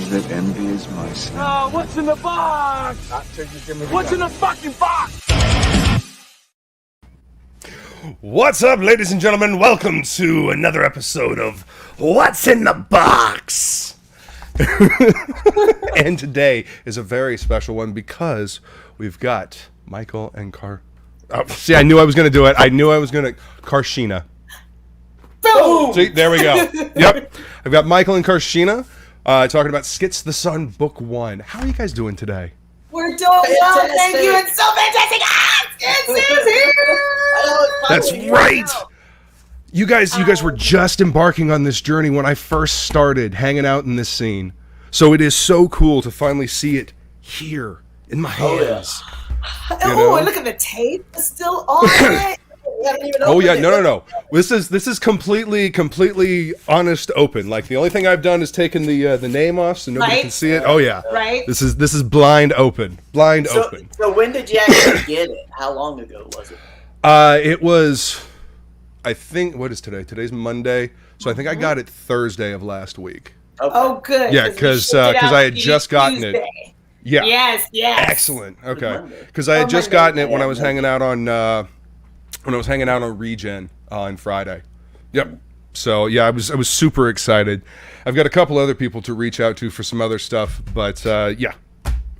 that envy is my sin. Oh, what's in the box? What's in the fucking box? What's up, ladies and gentlemen? Welcome to another episode of What's in the Box? And today is a very special one because we've got Michael and see, I knew I was going to do it. I knew I was going to... Carshénah. Boom! See, there we go. Yep. I've got Michael and Carshénah talking about Skits the Sun Book 1. How are you guys doing today? We're doing well, thank you. It's so fantastic. Skits is here! That's right! You guys were just embarking on this journey when I first started hanging out in this scene. So it is so cool to finally see it here in my hands. Oh, and look at the tape. It's still on it. Oh yeah, no. This is completely honest open. Like the only thing I've done is taken the name off so nobody can see it. Oh yeah. Right. This is blind open. Open. So when did you actually get it? How long ago was it? It was, I think, what is today? Today's Monday. So I think I got it Thursday of last week. Okay. Oh, good. Yeah, because I had just gotten it. Yeah. Yes. Excellent. Okay. Because I had just gotten it when I was hanging out on Regen on Friday. Yep. So yeah, I was super excited. I've got a couple other people to reach out to for some other stuff, but yeah,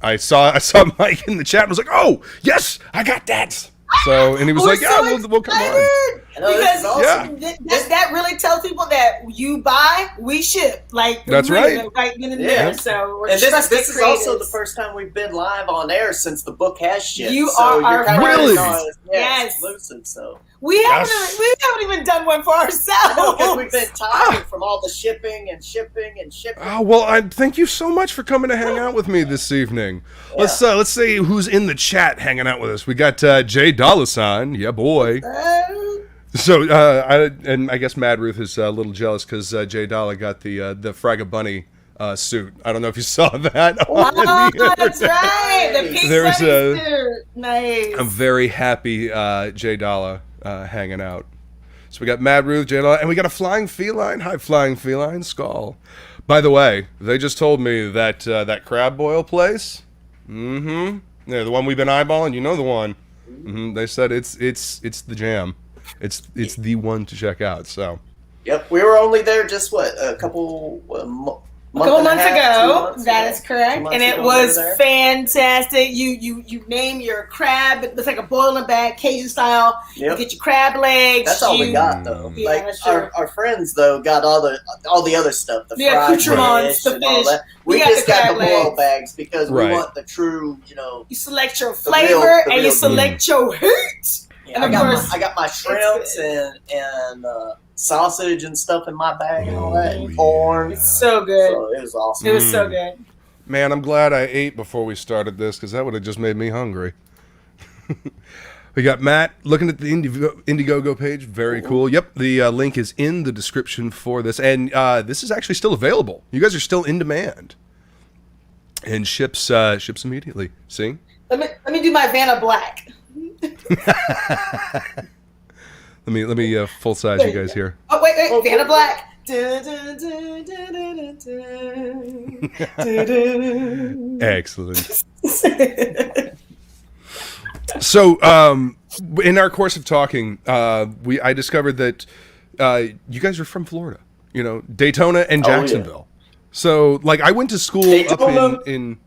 I saw Mike in the chat and was like, oh yes, I got that. So and he was like, yeah, we'll come on. Because awesome. that really tells people that you buy, we ship. Like that's really, right. In there. So we're and this is creators. also the first time we've been live on air since the book has shipped. You so are our really? Yes. Exclusive, so we haven't even done one for ourselves. because we've been tired from all the shipping. Oh well, thank you so much for coming to hang out with me this evening. Yeah. Let's see who's in the chat hanging out with us. We got Jay Dollasan, yeah boy. So I guess Mad Ruth is a little jealous because Jay Dollar got the Fragga Bunny suit. I don't know if you saw that. Oh, that's right. The pink suit. Nice. I'm very happy Jay Dollar hanging out. So we got Mad Ruth, Jay Dollar, and we got a flying feline. Hi, flying feline, Skull. By the way, they just told me that that crab boil place. Yeah, the one we've been eyeballing. You know the one. They said it's the jam. It's the one to check out. So. Yep, we were only there just a couple months ago. That is correct, and it was fantastic. You name your crab. It looks like a boil in a bag, Cajun style. Yep. You get your crab legs. That's all we got though. Yeah, like sure. our friends though got all the other stuff. The fried accoutrements, fish, the and all fish. that. We just got the boil legs. bags because we want the true, You select your flavor and you select your heat. Yeah, and of course, I got my shrimps and sausage and stuff in my bag and all that. And corn. It's so good. So it was awesome. It was so good. Man, I'm glad I ate before we started this because that would have just made me hungry. We got Matt looking at the Indiegogo page. Very cool. Yep, the link is in the description for this. And this is actually still available. You guys are still in demand. And ships immediately. See? Let me do my Vanna Black. Let me full size you guys here. Oh wait, Vanna Black. Excellent. So, in our course of talking, I discovered that you guys are from Florida. You know, Daytona and Jacksonville. Yeah. So, like, I went to school up in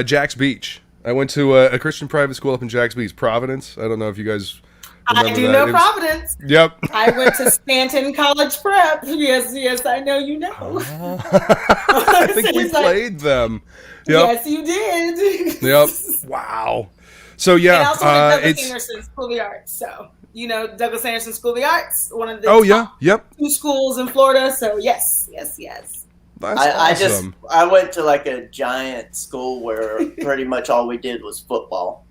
Jax Beach. I went to a Christian private school up in Jax Beach, Providence. I don't know if you guys remember I do that. know Providence. Yep. I went to Stanton College Prep. Yes, I know you know. I think we played them. Yep. Yes, you did. Yep. Wow. So, yeah. And also Douglas Anderson School of the Arts. So, you know Douglas Anderson School of the Arts, one of the top 2 schools in Florida. So, yes. That's awesome. I went to like a giant school where pretty much all we did was football.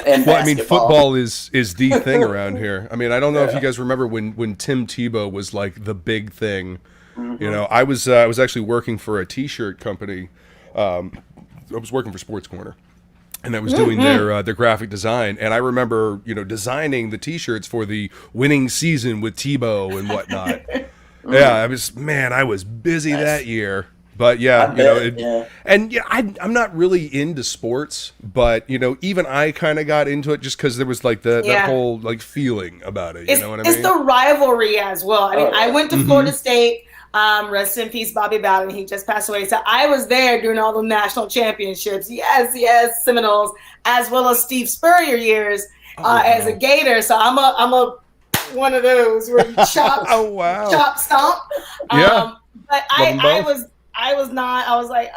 And well, I mean, football is the thing around here. I mean, I don't know if you guys remember when Tim Tebow was like the big thing. You know, I was actually working for a T-shirt company. I was working for Sports Corner, and I was doing their graphic design. And I remember, designing the T-shirts for the winning season with Tebow and whatnot. Yeah, I was busy that year. But yeah, yeah. And yeah, I'm not really into sports, but even I kind of got into it just because there was like that whole like feeling about it. You know what I mean? It's the rivalry as well. I mean, I went to Florida State. Rest in peace, Bobby Bowden. He just passed away. So I was there during all the national championships. Yes, Seminoles, as well as Steve Spurrier years as a Gator. So I'm a one of those where you chop, chop, stomp. But I was not. I was like,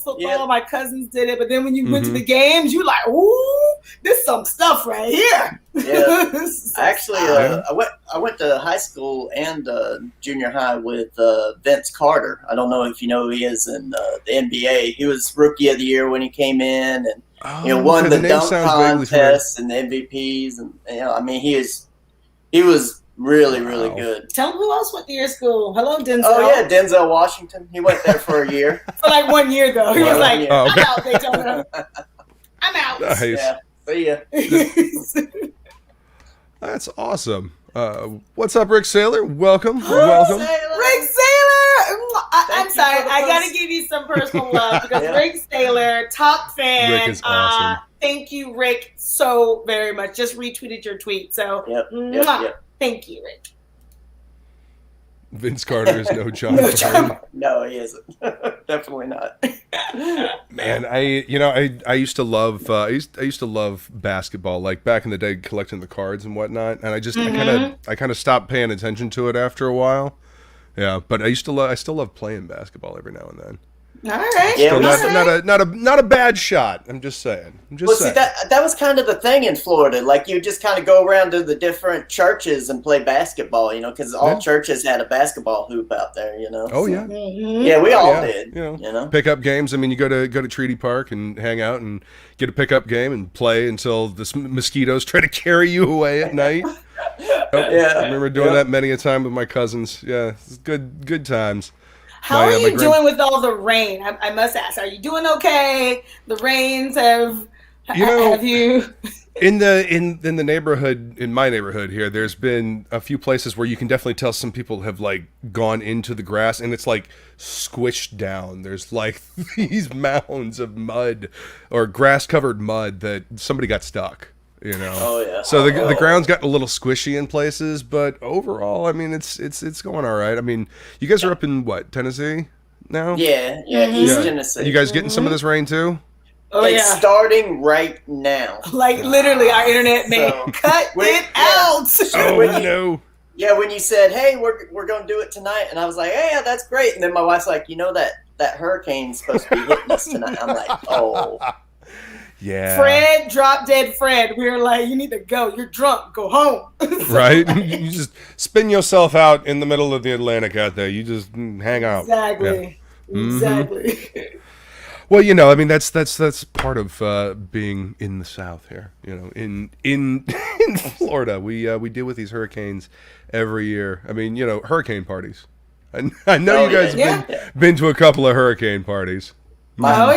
football. Yeah. My cousins did it, but then when you went to the games, you like, ooh, this some stuff right here. Yeah, actually, I went to high school and junior high with Vince Carter. I don't know if you know who he is in the NBA. He was Rookie of the Year when he came in, and won the dunk contests and the MVPs, and I mean, he was really, really good. Tell him who else went to your school. Hello, Denzel. Oh, yeah, Denzel Washington. He went there for a year. For like 1 year, though. He was like, I'm out, Daytona. I'm out. Nice. Yeah, see ya. That's awesome. What's up, Rick Saylor? Welcome. Welcome. Rick Saylor! I'm sorry. I got to give you some personal love because Rick Saylor, top fan. Rick is awesome. Thank you, Rick, so very much. Just retweeted your tweet. So, thank you, Rick. Vince Carter is no John Farnham. No, he isn't. Definitely not. Man, I used to love I used to love basketball, like back in the day, collecting the cards and whatnot. And I kind of stopped paying attention to it after a while. Yeah, but I still love playing basketball every now and then. All right. Yeah, not a bad shot. I'm just saying. See, that was kind of the thing in Florida. Like, you just kind of go around to the different churches and play basketball, because all churches had a basketball hoop out there, Oh, yeah. Yeah, we all did, Pickup games. I mean, you go to Treaty Park and hang out and get a pickup game and play until the mosquitoes try to carry you away at night. I remember doing that many a time with my cousins. Yeah, it's good times. How are you doing with all the rain? I must ask. Are you doing okay? The rains have you? In the neighborhood, in my neighborhood here, there's been a few places where you can definitely tell some people have like gone into the grass and it's like squished down. There's like these mounds of mud or grass covered mud that somebody got stuck. Oh yeah. So the ground's gotten a little squishy in places, but overall, I mean, it's going all right. I mean, you guys are up in what, Tennessee now? Yeah, East Tennessee. You guys getting some of this rain too? Oh, it's starting right now. Like literally, our internet may cut it out. No. Yeah, when you said, "Hey, we're going to do it tonight," and I was like, "Hey, yeah, that's great," and then my wife's like, that hurricane's supposed to be hitting us tonight. I'm like, oh. Yeah. Fred, drop dead Fred. We were like, you need to go. You're drunk. Go home. Right? You just spin yourself out in the middle of the Atlantic out there. You just hang out. Exactly. Yeah. Exactly. Well, I mean, that's part of being in the South here. In Florida, we deal with these hurricanes every year. I mean, hurricane parties. I know you guys have been to a couple of hurricane parties. My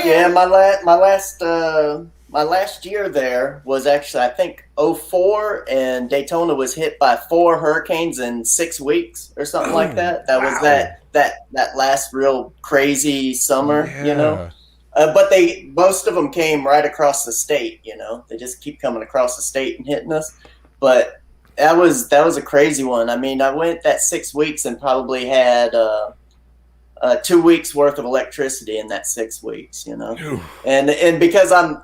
last year there was actually, I think, 2004, and Daytona was hit by 4 hurricanes in 6 weeks or something like that. That was that last real crazy summer, But most of them came right across the state, They just keep coming across the state and hitting us. But that was a crazy one. I mean, I went that 6 weeks and probably had 2 weeks worth of electricity in that 6 weeks, and because I'm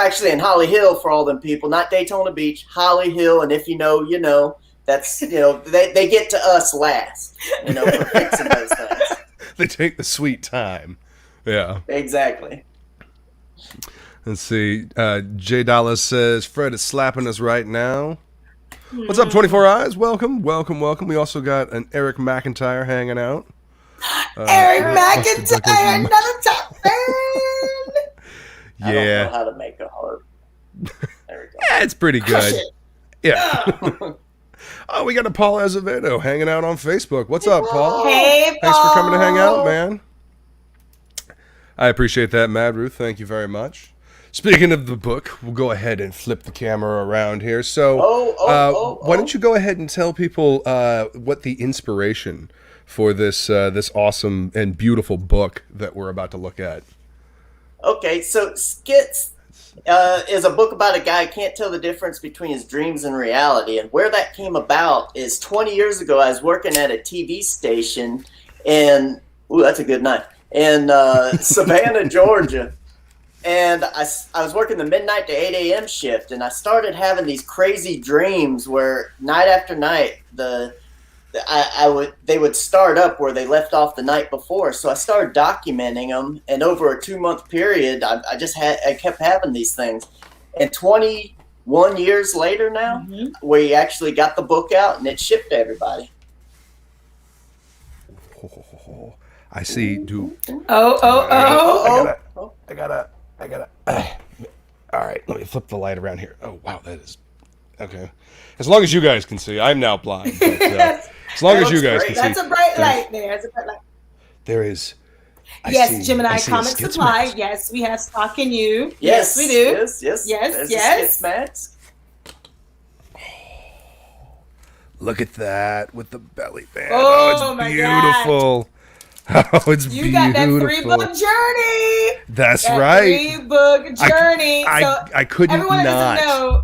actually in Holly Hill for all them people, not Daytona Beach, Holly Hill, and if you know, that's they get to us last, for fixing those things. They take the sweet time. Yeah, exactly. Let's see. J Dallas says Fred is slapping us right now. What's up, 24 Eyes? Welcome. We also got an Eric McIntyre hanging out. Eric McIntyre, another top fan. I don't know how to make a heart. There we go. Yeah, it's pretty good. Yeah. Oh, we got a Paul Azevedo hanging out on Facebook. What's up, Paul? Hey, Paul. Thanks for coming to hang out, man. I appreciate that, Mad Ruth. Thank you very much. Speaking of the book, we'll go ahead and flip the camera around here. So, why don't you go ahead and tell people what the inspiration for this this awesome and beautiful book that we're about to look at. Okay, so Skits is a book about a guy who can't tell the difference between his dreams and reality. And where that came about is 20 years ago, I was working at a TV station in, ooh, that's a good night, in Savannah, Georgia. And I was working the midnight to 8 a.m. shift, and I started having these crazy dreams where night after night, they would start up where they left off the night before. So I started documenting them, and over a 2-month period, I kept having these things. And 21 years later now, we actually got the book out and it shipped to everybody. Oh, I see. I gotta. All right, let me flip the light around here. Oh wow, that is okay. As long as you guys can see, I'm now blind. But, as long as you guys can see, that's a bright light there. That's a bright light. There is. Gemini Comic Supply. Yes, we have stock in you. Yes, we do. Yes. Yes. Skits mask. Look at that with the belly band. Oh, it's beautiful. God. Oh, it's you beautiful. You got that 3-book journey. That's that right. 3-book journey. I couldn't everyone not. Doesn't know,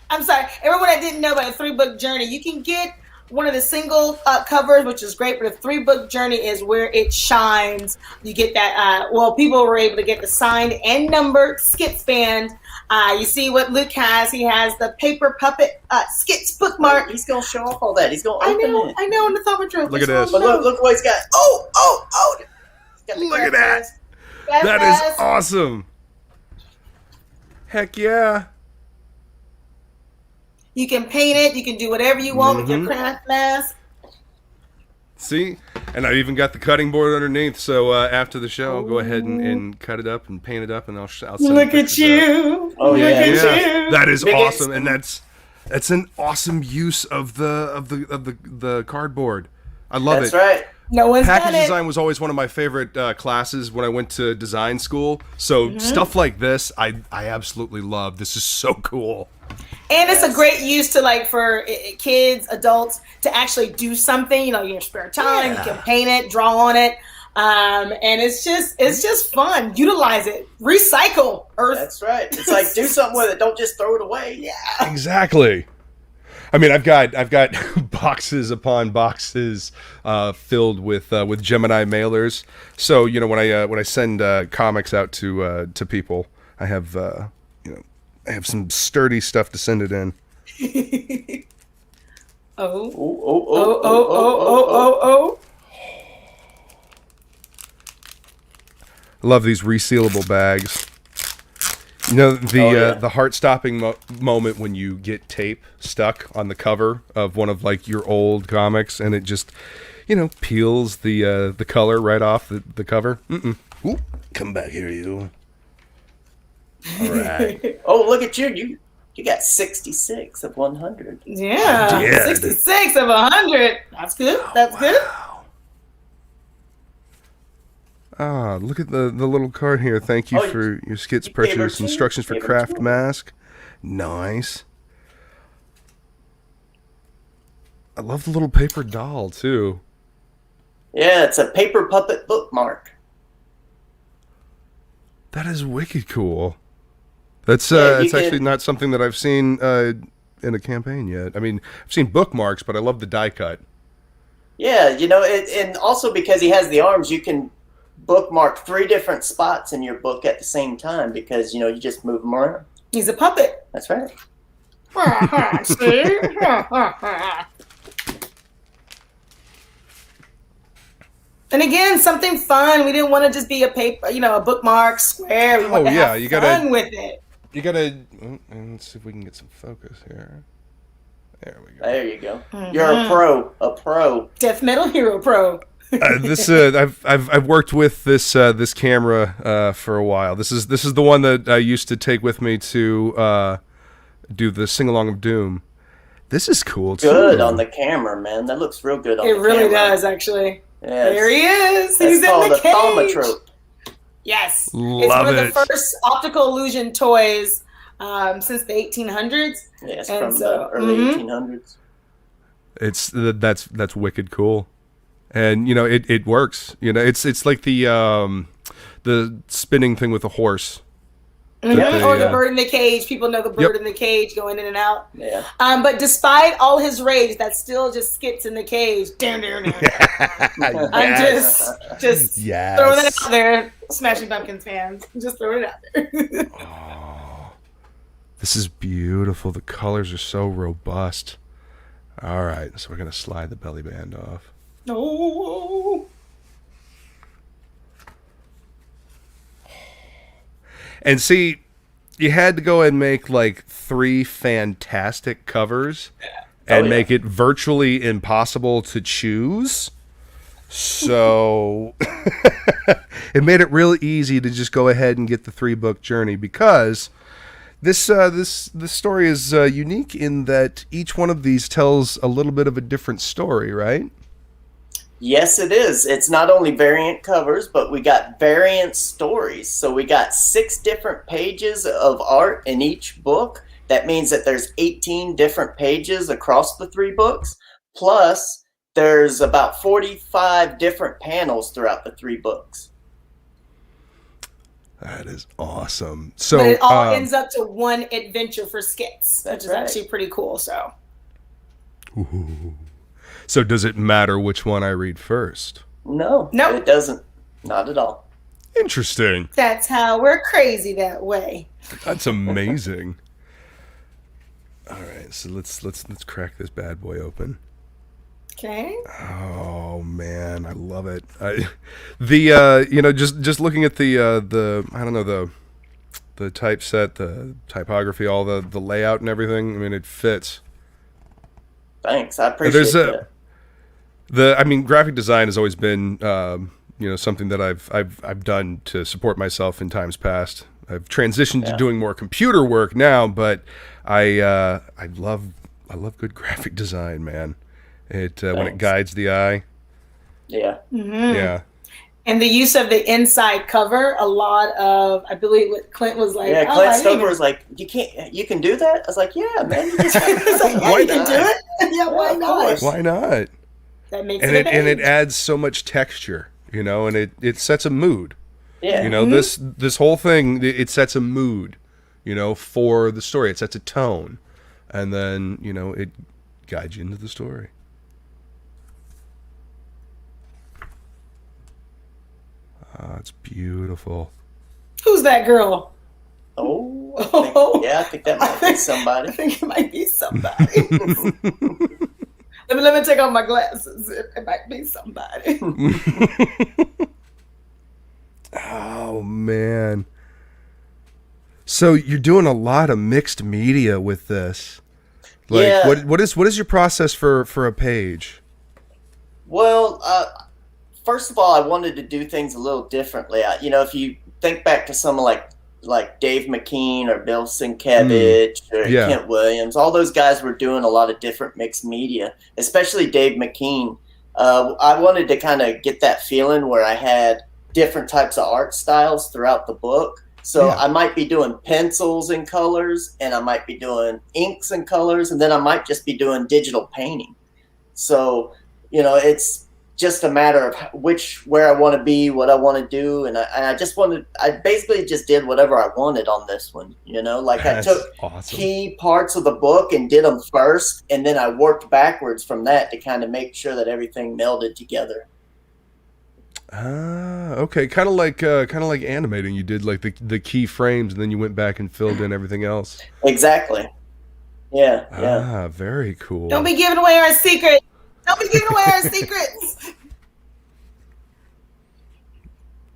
I'm sorry. Everyone that didn't know about a 3-book journey, you can get one of the single covers, which is great, but a 3-book journey is where it shines. You get that. People were able to get the signed and numbered Skits band. You see what Luke has. He has the paper puppet Skits bookmark. He's going to show off all that. He's going to open it. I know, in the thumper. Look at this. But look what he's got. Oh. Look at that. That is awesome. Heck yeah. You can paint it. You can do whatever you want with your craft mask. See? And I even got the cutting board underneath. So after the show, I'll go ahead and cut it up and paint it up, and I'll send Look at you. Oh Look at you. That is awesome, and that's an awesome use of the cardboard. I love it. That's right. No one's Package done it. design was always one of my favorite classes when I went to design school. So stuff like this, I absolutely love. This is so cool. And it's a great use to for kids, adults to actually do something. In your spare time, you can paint it, draw on it, and it's just fun. Utilize it, recycle Earth. That's right. It's like do something with it. Don't just throw it away. Yeah, exactly. I mean, I've got boxes upon boxes filled with Gemini mailers. So when I send comics out to people, I have I have some sturdy stuff to send it in. Oh. I love these resealable bags. The heart-stopping moment when you get tape stuck on the cover of one of your old comics, and it just, peels the color right off the cover. Ooh, come back here, you. All right. Oh, look at you! You got 66 of 100. Yeah, 66 of 100. That's good. That's good. Ah, look at the little card here. Thank you for your Skits purchase. Instructions for craft mask. Nice. I love the little paper doll, too. Yeah, it's a paper puppet bookmark. That is wicked cool. That's it's actually not something that I've seen in a campaign yet. I mean, I've seen bookmarks, but I love the die cut. Yeah, and also because he has the arms, you can bookmark 3 different spots in your book at the same time because you just move them around. He's a puppet. That's right. See? And again, something fun. We didn't want to just be a paper, a bookmark square. We want to have fun with it. You gotta. Let's see if we can get some focus here. There we go. There you go. You're a pro. A pro. Death Metal Hero Pro. I've worked with this camera for a while. This is the one that I used to take with me to do the sing along of Doom. This is cool too. Good on the camera, man. That looks real good on the camera. It really does, actually. Yes. There he is. That's He's in the cage. Thaumatrope. Yes. Love it's one it. of the first optical illusion toys since the 1800s. Yes, and from the early 1800s. That's wicked cool. And it works. It's like the spinning thing with the horse. Or the bird in the cage. People know the bird in the cage going in and out. Yeah. But despite all his rage, that's still just skits in the cage. I'm just throwing it out there. Smashing Pumpkins fans. Just throwing it out there. Oh, this is beautiful. The colors are so robust. All right, so we're going to slide the belly band off. No. And see, you had to go and make like 3 fantastic covers and make it virtually impossible to choose. So it made it really easy to just go ahead and get the 3-book journey, because this story is unique in that each one of these tells a little bit of a different story, right? Yes, it is. It's not only variant covers, but we got variant stories. So we got 6 different pages of art in each book. That means that there's 18 different pages across the 3 books. Plus, there's about 45 different panels throughout the 3 books. That is awesome. So but it all ends up to one adventure for Skits, which is right. actually pretty cool. So. Ooh. So does it matter which one I read first? No, it doesn't. Not at all. Interesting. That's how we're crazy that way. That's amazing. All right, so let's crack this bad boy open. Okay. Oh man, I love it. Just looking at the I don't know, the typeset, the typography, all the layout and everything. I mean, it fits. Thanks, I appreciate that. Graphic design has always been something that I've done to support myself in times past. I've transitioned to doing more computer work now, but I love good graphic design, man. When it guides the eye. Yeah. Mm-hmm. Yeah. And the use of the inside cover, a lot of, I believe what Clint was like. Yeah, Clint Stover was like, you can do that? I was like, yeah, man. It's like, yeah, you can do it? Yeah, why not? Why not? That makes and it adds so much texture, and it sets a mood. Yeah. This whole thing, it sets a mood, for the story. It sets a tone. And then, it guides you into the story. Oh, it's beautiful. Who's that girl? I think that might be somebody. I think it might be somebody. let me take off my glasses. It might be somebody. Oh man. So you're doing a lot of mixed media with this. What is your process for a page? Well, first of all, I wanted to do things a little differently. If you think back to someone like Dave McKean or Bill Sienkiewicz or Kent Williams, all those guys were doing a lot of different mixed media, especially Dave McKean. I wanted to kind of get that feeling where I had different types of art styles throughout the book. So I might be doing pencils and colors, and I might be doing inks and colors, and then I might just be doing digital painting. So, it's just a matter of where I want to be, what I want to do, and I basically just did whatever I wanted on this one. I took key parts of the book and did them first, and then I worked backwards from that to kind of make sure that everything melded together. Okay, kind of like animating. You did like the key frames, and then you went back and filled in everything else. Exactly. Yeah. Very cool. Don't be giving away our secrets. Don't be giving away our secrets.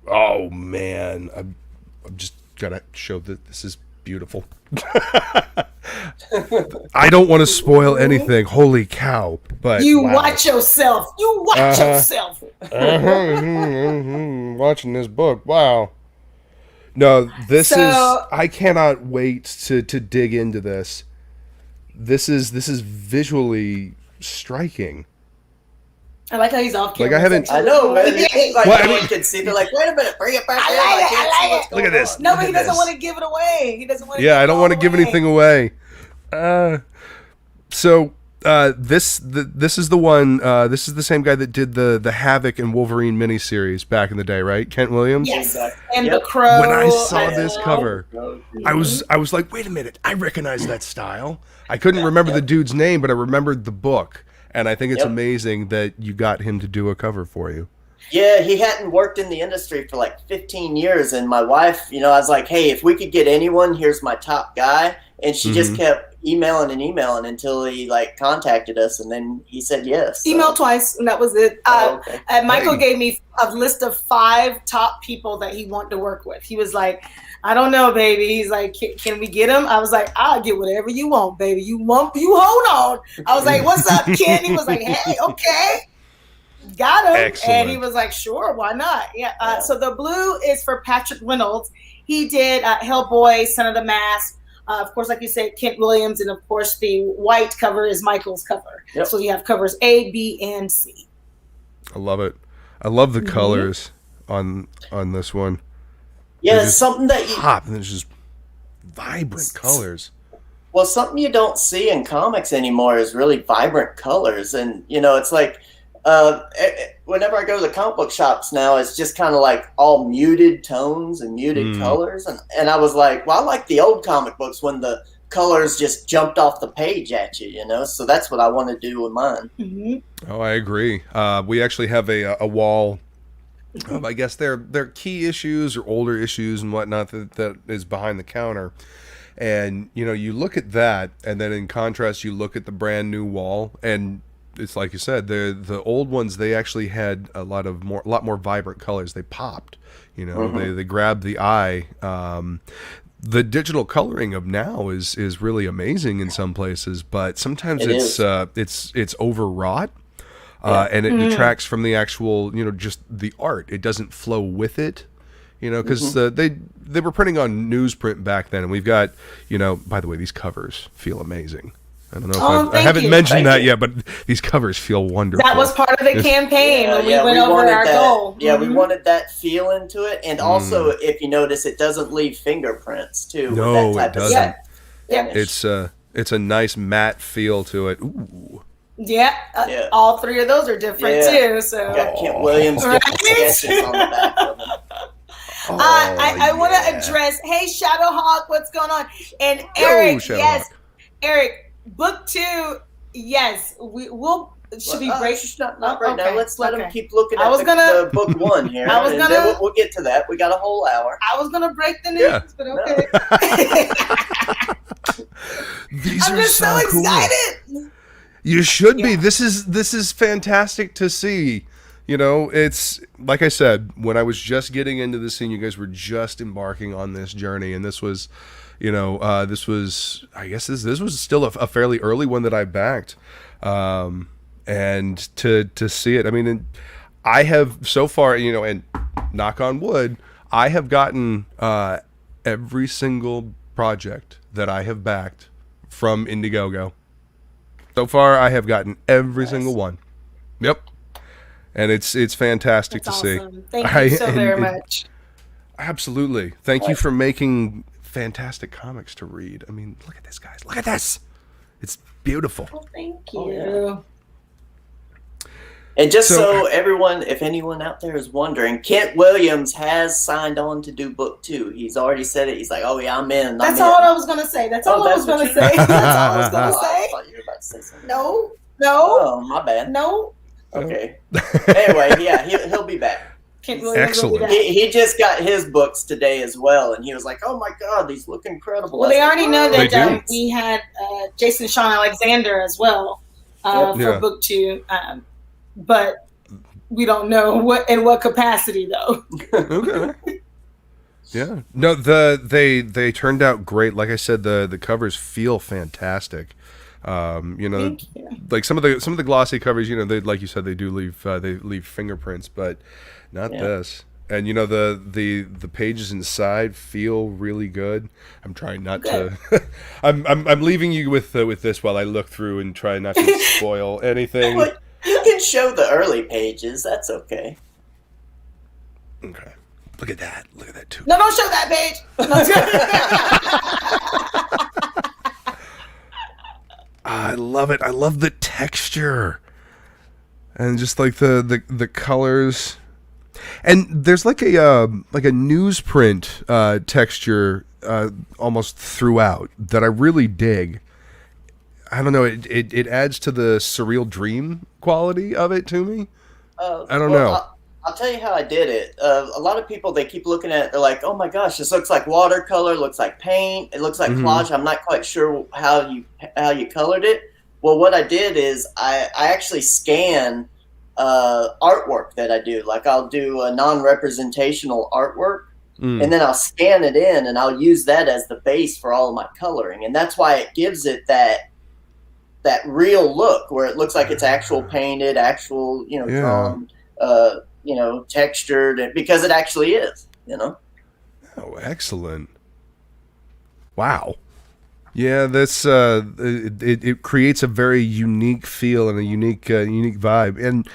Oh man, I'm just gotta show that this is beautiful. I don't want to spoil anything. Holy cow! But watch yourself. You watch yourself. Watching this book. Wow. No, this is. I cannot wait to dig into this. This is visually striking. I like how he's off camera. Like I haven't. I know, man. You can see. They're like, wait a minute, bring it back. I like it. Look at this. No, but he doesn't want to give it away. He doesn't want to. Yeah, I don't want to give anything away. So This is the one. This is the same guy that did the Havoc and Wolverine miniseries back in the day, right? Kent Williams. Yes, and the Crow. When I saw this cover, I was like, wait a minute, I recognize that style. I couldn't remember the dude's name, but I remembered the book, and I think it's amazing that you got him to do a cover for you. Yeah, he hadn't worked in the industry for like 15 years, and my wife, I was like, hey, if we could get anyone, here's my top guy, and she just kept emailing and emailing until he like contacted us, and then he said yes. Emailed twice, and that was it. Okay. And Michael gave me a list of 5 top people that he wanted to work with. He was like, I don't know, baby. He's like, can we get him? I was like, I'll get whatever you want, baby. You hold on. I was like, what's up, Ken? He was like, hey, okay. Got him. Excellent. And he was like, sure, why not? Yeah. So the blue is for Patrick Reynolds. He did Hellboy, Son of the Mask. Of course, like you said, Kent Williams. And of course, the white cover is Michael's cover. Yep. So you have covers A, B, and C. I love it. I love the colors on this one. Yeah, it's something that you pop, and it's just vibrant colors. Well, something you don't see in comics anymore is really vibrant colors. And, it's like whenever I go to the comic book shops now, it's just kind of like all muted tones and muted colors. And I was like, well, I like the old comic books when the colors just jumped off the page at you, So that's what I want to do with mine. Mm-hmm. Oh, I agree. We actually have a wall. I guess they're key issues or older issues and whatnot that is behind the counter. And, you look at that, and then in contrast, you look at the brand new wall, and it's like you said, the old ones, they actually had a lot more vibrant colors. They popped, they grabbed the eye. The digital coloring of now is really amazing in some places, but sometimes it's overwrought. And it detracts from the actual, just the art. It doesn't flow with it, because they were printing on newsprint back then. And we've got, by the way, these covers feel amazing. I don't know if I haven't mentioned that yet, but these covers feel wonderful. That was part of the campaign when we went over our goal. Yeah, we wanted that feel into it. And also, if you notice, it doesn't leave fingerprints, too. No, it doesn't. Yeah. It's a nice matte feel to it. Ooh. Yeah, all 3 of those are different too. So got Kent Williams sketches on the back of them. I want to address. Hey, Shadowhawk, what's going on? And Eric, Eric, book 2. Yes, we'll should be break. Not right now. Let's let him keep looking at the book 1 here. We'll get to that. We got a whole hour. I was gonna break the news, but okay. These I'm are just so excited. You should be. This is fantastic to see. It's like I said, when I was just getting into the scene, you guys were just embarking on this journey, and this was, this was still a fairly early one that I backed, and to see it. I mean, I have so far, and knock on wood, I have gotten every single project that I have backed from Indiegogo. So far, I have gotten every single one. Yep. And it's fantastic to see. Thank you so very much. Absolutely. Thank you for making fantastic comics to read. I mean, look at this, guys. Look at this. It's beautiful. Well, thank you. And just so everyone, if anyone out there is wondering, Kent Williams has signed on to do book 2. He's already said it. He's like, oh, yeah, I'm in. That's all I was going to say. That's all I was going to say. That's all I was going to say. I thought you were about to say something. No. Oh, my bad. No. Okay. Anyway, he'll be back. Excellent. He just got his books today as well, and he was like, oh, my God, these look incredible. Well, they already know that we had Jason Sean Alexander as well for book 2. But we don't know what capacity though. Okay. Yeah. No, they turned out great. Like I said, the covers feel fantastic. Thank you. Like some of the glossy covers, they, like you said, they do leave fingerprints, but not this. And the pages inside feel really good. I'm trying not to. I'm leaving you with this while I look through and try not to spoil anything. You can show the early pages. That's okay. Okay. Look at that. Look at that too. No, don't show that page. I love it. I love the texture. And just like the colors. And there's like a newsprint texture almost throughout that I really dig. I don't know, it adds to the surreal dream quality of it to me. I don't know. I'll tell you how I did it. A lot of people, they keep looking at it, they're like, oh my gosh, this looks like watercolor, looks like paint, it looks like collage. I'm not quite sure how you colored it. Well, what I did is I actually scan artwork that I do. Like I'll do a non-representational artwork, and then I'll scan it in, and I'll use that as the base for all of my coloring. And that's why it gives it that real look where it looks like it's actual painted, actual, drawn, textured, because it actually is, Oh, excellent. Wow. Yeah, that's it creates a very unique feel and a unique vibe, and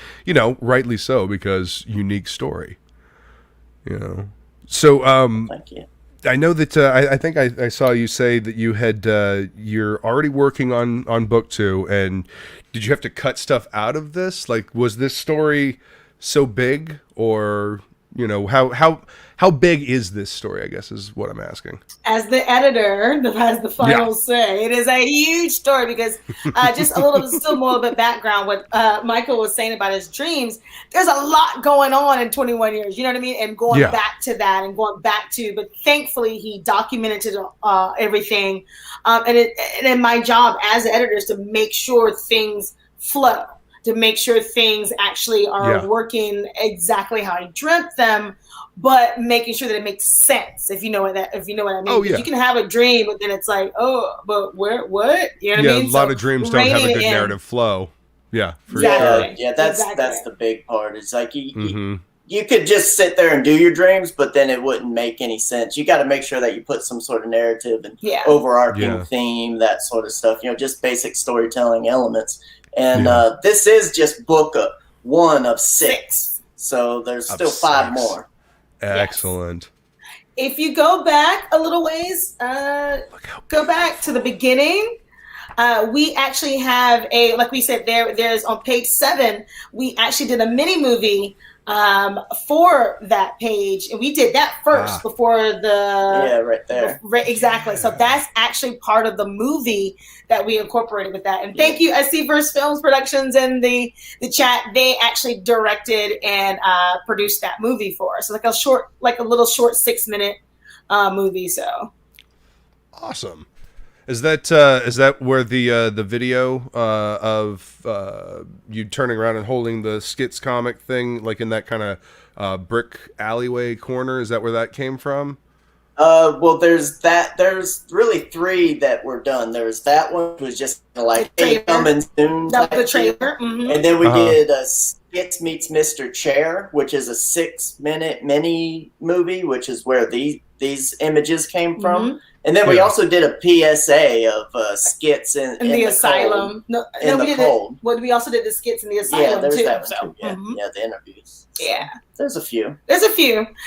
rightly so, because unique story. So thank you. I know that I think I saw you say that you had you're already working on book 2, and did you have to cut stuff out of this? Like, was this story so big, or how big is this story, I guess, is what I'm asking. As the editor, as the finals say, it is a huge story, because just still more of a background, what Michael was saying about his dreams, there's a lot going on in 21 years, you know what I mean? And going back to that and going back to, but thankfully he documented everything. And my job as an editor is to make sure things flow, to make sure things actually are working exactly how I dreamt them, but making sure that it makes sense. If you know what I mean. Oh, yeah. You can have a dream, but then it's like, oh, but what? You know what I mean? A lot of dreams don't have a good narrative flow. Yeah, for exactly. sure. Yeah, that's the big part. It's like you could just sit there and do your dreams, but then it wouldn't make any sense. You got to make sure that you put some sort of narrative and overarching theme, that sort of stuff. Just basic storytelling elements. And this is just book 1 of 6. So there's still 5 more. Excellent. If you go back a little ways, go back to the beginning. We actually have like we said, there's on page 7, we actually did a mini movie for that page, and we did that first before the right there. Exactly. So that's actually part of the movie that we incorporated with that. And thank you, I see Verse Films Productions in the chat. They actually directed and produced that movie for us. So like a little short 6-minute movie. So awesome. Is that where the video of you turning around and holding the Skits comic thing, like in that kind of brick alleyway corner? Is that where that came from? Well, there's that. There's really 3 that were done. There's that one, which was just like, hey, coming soon. That was the trailer. Mm-hmm. And then we did a Skits Meets Mr. Chair, which is a 6-minute mini movie, which is where these images came from. Mm-hmm. And then we also did a PSA of skits in the asylum. We also did the skits in the asylum too. That one too. Yeah, the interviews. Yeah, there's a few.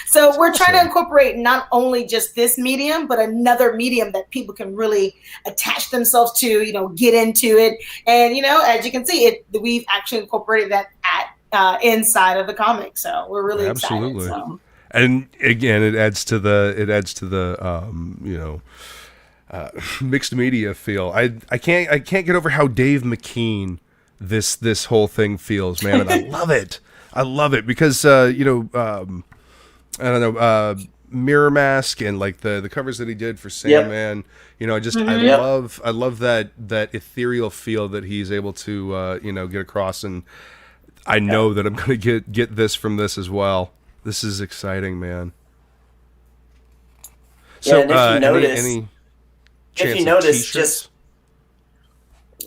So we're trying to incorporate not only just this medium, but another medium that people can really attach themselves to. Get into it, and as you can see, we've actually incorporated that inside of the comic. So we're really excited. So. And again, it adds to the mixed media feel. I can't get over how Dave McKean this whole thing feels, man, and I love it because I don't know, Mirror Mask and like the covers that he did for Sandman. I love that ethereal feel that he's able to get across, and I know that I'm going to get this from this as well. This is exciting, man. So, and if you notice, just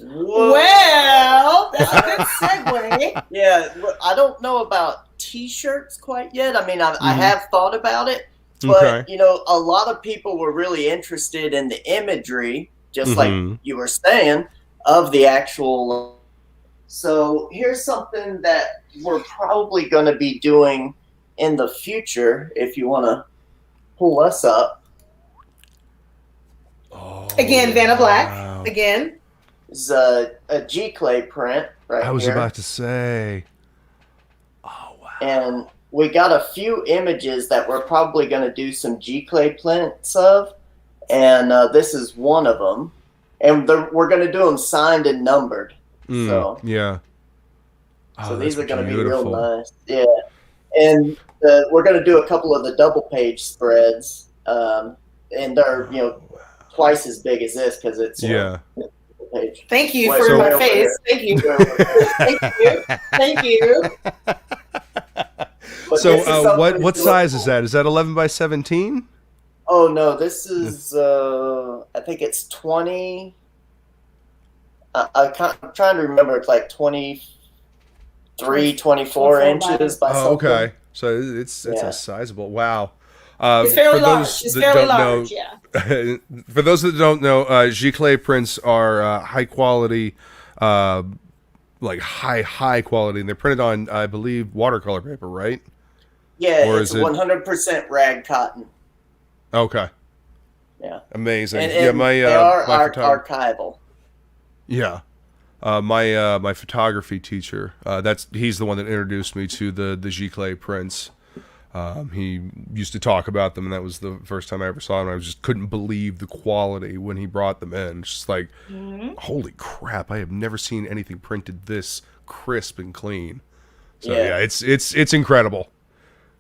well, that's a good segue. Yeah, I don't know about T-shirts quite yet. I mean, I have thought about it, but a lot of people were really interested in the imagery, just like you were saying, of the actual. So here's something that we're probably going to be doing in the future, if you want to pull us up. Again, Vanna Black. Again. is a G-Clay print right here. I was about to say. Oh, wow. And we got a few images that we're probably going to do some G-Clay prints of. And this is one of them. And we're going to do them signed and numbered. So yeah. Oh, so these are going to be beautiful. real nice. Yeah. And we're going to do a couple of the double page spreads. And they're, twice as big as this because it's, page. Thank you for my face. Thank you. Thank you. So what size is that? Is that 11 by 17? Oh, no, this is, I think it's 20. I'm trying to remember. It's like 23, 24 inches by something. Okay. So it's a sizable. Wow. It's fairly large. It's fairly large, yeah. For those that don't know, G-Clay prints are high quality, like high quality, and they're printed on, I believe, watercolor paper, right? Yeah, or it's 100% rag cotton. Okay. Yeah. Amazing. And yeah, they are archival. Yeah. My photography teacher, he's the one that introduced me to the G-Clay prints. He used to talk about them, and that was the first time I ever saw them. I just couldn't believe the quality when he brought them in. It's just like, holy crap! I have never seen anything printed this clean. So yeah, it's incredible.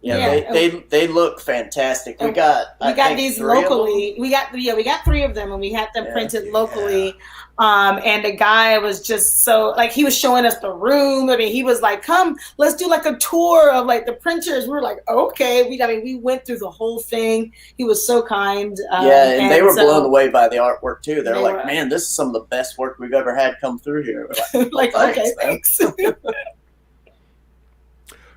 Yeah, they look fantastic. We got these locally. We got 3 of them, and we had them printed locally. Yeah. And the guy was just so he was showing us the room. I mean, he was like, "Come, let's do like a tour of like the printers." We were like, "Okay." We went through the whole thing. He was so kind. And they were blown away by the artwork too. They were like, "Man, this is some of the best work we've ever had come through here." We're like, thanks.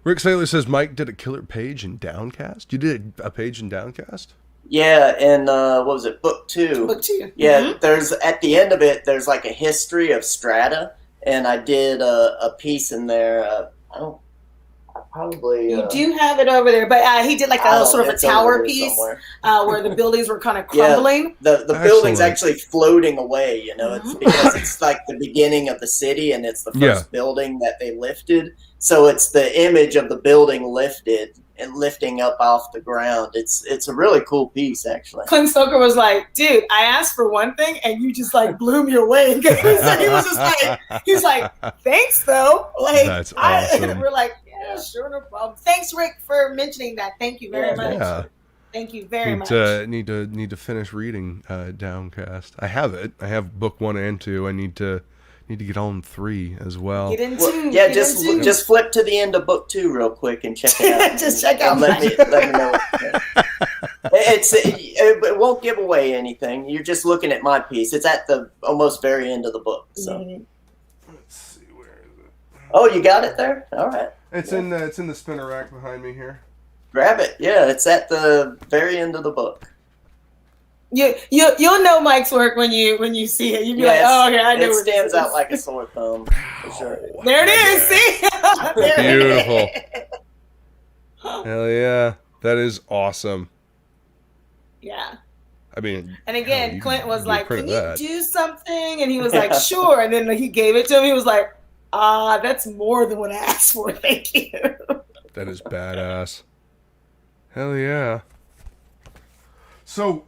Rick Saylor says Mike did a killer page in Downcast. You did a page in Downcast? Yeah, and what was it? Book 2. Book 2. Yeah, there's at the end of it, there's like a history of strata, and I did a piece in there. You do have it over there, but he did like a sort of a tower piece where the buildings were kind of crumbling. Yeah, the building's actually floating away. It's because it's like the beginning of the city, and it's the first building that they lifted. So it's the image of the building lifted and lifting up off the ground. It's a really cool piece, actually. Clint Stoker was like, "Dude, I asked for one thing, and you just like blew me away." He was like, "Thanks, though." That's awesome. We're like, "Yeah, sure, no problem." Thanks, Rick, for mentioning that. Thank you very much. Yeah. Thank you very much. Need to finish reading Downcast. I have it. I have book 1 and 2. I need to get on 3 as well. Get into just flip to the end of book 2 real quick and check it out. Just check out. Let me know. It won't give away anything. You're just looking at my piece. It's at the almost very end of the book. So let's see, where is it? Oh, you got it there. All right. It's in the spinner rack behind me here. Grab it. Yeah, it's at the very end of the book. You'll know Mike's work when you see it. You'll be like, "Oh, okay, I know." It stands out like a sore thumb. For sure. There it is. See, beautiful. Hell yeah, that is awesome. Yeah. I mean, and again, Clint was like, "Can you do something?" And he was like, "Sure." And then he gave it to him. He was like, that's more than what I asked for. Thank you." That is badass. Hell yeah. So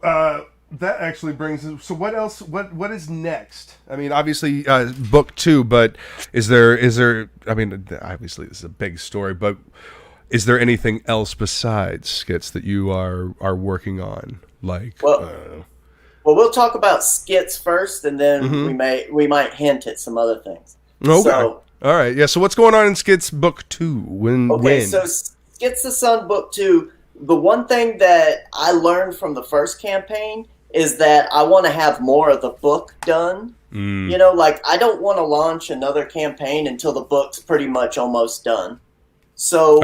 that actually brings us. So what else? What is next? I mean, obviously book 2, but is there? I mean, obviously this is a big story, but is there anything else besides Skits that you are working on? Well, we'll talk about Skits first, and then we might hint at some other things. Okay. So, all right. Yeah. So what's going on in Skits book 2? When? So Skits the Sun book 2. The one thing that I learned from the first campaign is that I want to have more of the book done. I don't want to launch another campaign until the book's pretty much almost done. So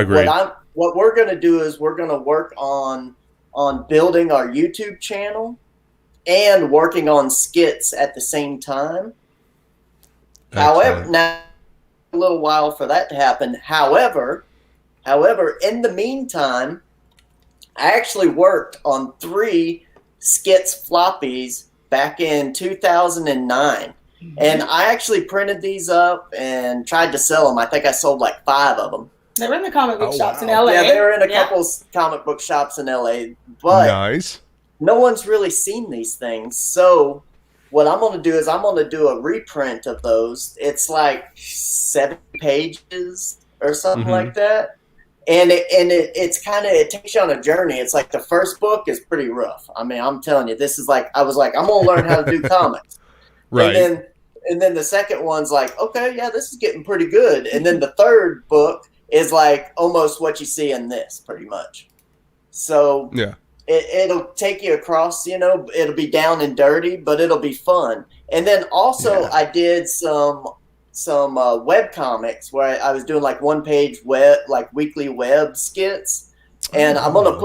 what we're going to do is we're going to work on building our YouTube channel and working on Skits at the same time. However, now a little while for that to happen. However, in the meantime, I actually worked on 3 Skits floppies back in 2009. And I actually printed these up and tried to sell them. I think I sold like 5 of them. They were in the comic book shops in LA. Yeah, they were in a couple comic book shops in LA. But nice. No one's really seen these things. So what I'm going to do is I'm going to do a reprint of those. It's like 7 pages or something like that. And it's kind of, it takes you on a journey. It's like the first book is pretty rough. I mean, I'm telling you, this is like, I was like, I'm going to learn how to do comics. Right. And then the second one's like, okay, yeah, this is getting pretty good. And then the third book is like almost what you see in this, pretty much. So yeah, it'll take you across, you know, it'll be down and dirty, but it'll be fun. And then also I did some web comics where I was doing like 1-page web, like weekly web skits. And I'm gonna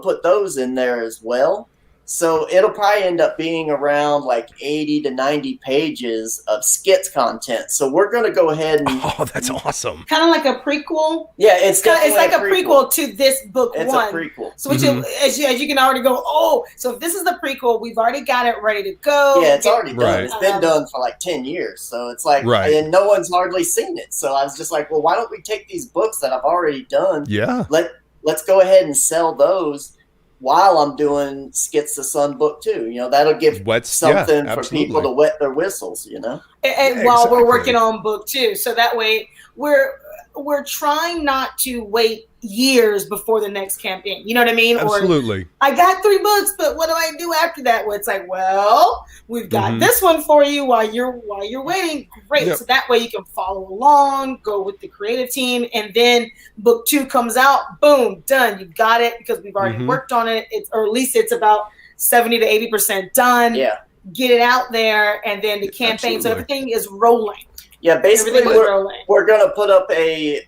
put those in there as well. So it'll probably end up being around like 80 to 90 pages of skits content. So we're going to go ahead and... Oh, that's awesome. Kind of like a prequel. Yeah, it's like a prequel to this book one. It's a prequel. So which as you can already go, oh, so if this is the prequel, we've already got it ready to go. Yeah, it's already done. Right. It's been done for like 10 years. So it's like, and no one's hardly seen it. So I was just like, well, why don't we take these books that I've already done? Yeah. Let's go ahead and sell those while I'm doing Skits the Sun book 2. You know, that'll give something for people to wet their whistles, you know? And while we're working on book 2. So that way we're trying not to wait years before the next campaign. You know what I mean? Absolutely. Or I got 3 books, but what do I do after that? Well, it's like, well, we've got this one for you while you're waiting. Great. Yep. So that way you can follow along, go with the creative team, and then book 2 comes out, boom, done. You've got it because we've already worked on it. Or at least it's about 70 to 80% done. Yeah. Get it out there, and then the campaign. So everything is rolling. Yeah, basically we're going to put up a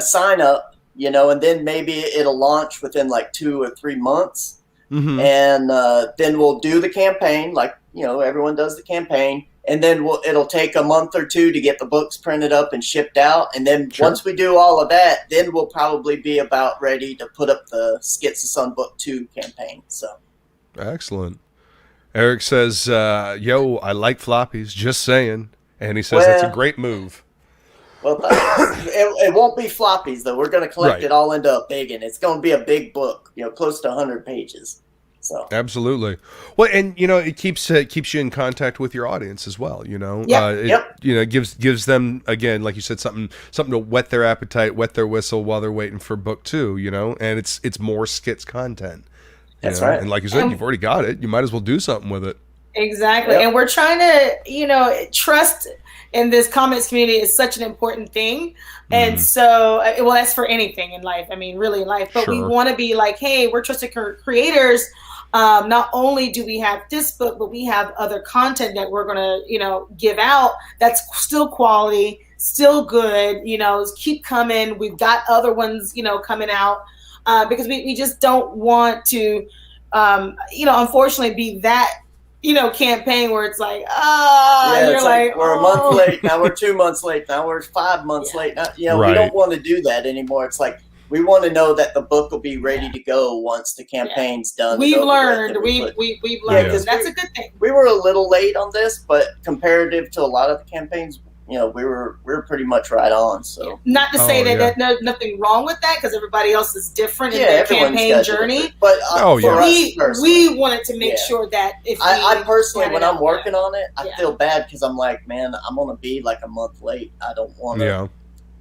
sign up, you know, and then maybe it'll launch within like 2 or 3 months. And then we'll do the campaign, like, you know, everyone does the campaign. And then it'll take a month or 2 to get the books printed up and shipped out. And then once we do all of that, then we'll probably be about ready to put up the Skits the Sun book 2 campaign. So excellent. Eric says, yo, I like floppies, just saying. And he says that's a great move. Well, it won't be floppies, though. We're going to collect it all into a big one. It's going to be a big book, you know, close to 100 pages. So absolutely. Well, and you know, it keeps you in contact with your audience as well. You know, you know, gives them, again, like you said, something to whet their appetite, wet their whistle while they're waiting for book 2. You know, and it's more skits content. That's right. And like you said, you've already got it. You might as well do something with it. Exactly. And we're trying to, you know, trust in this comics community is such an important thing. And so, well, that's for anything in life. I mean, really in life. But we want to be like, hey, we're trusted creators. Not only do we have this book, but we have other content that we're going to, you know, give out that's still quality, still good, you know, keep coming. We've got other ones, you know, coming out because we just don't want to, you know, unfortunately be that, you know, campaign where it's like, you're like, we're a month late. Now we're 2 months late. Now we're 5 months late. Now, you know, we don't want to do that anymore. It's like, we want to know that the book will be ready to go once the campaign's done. We've learned. We've learned. Because that's a good thing. We were a little late on this, but comparative to a lot of the campaigns, you know, we were pretty much right on. So not to say that there's nothing wrong with that, because everybody else is different in their campaign journey. But we wanted to make sure that if I personally, when I'm working on it, I feel bad because I'm like, man, I'm gonna be like a month late. I don't want to. Yeah.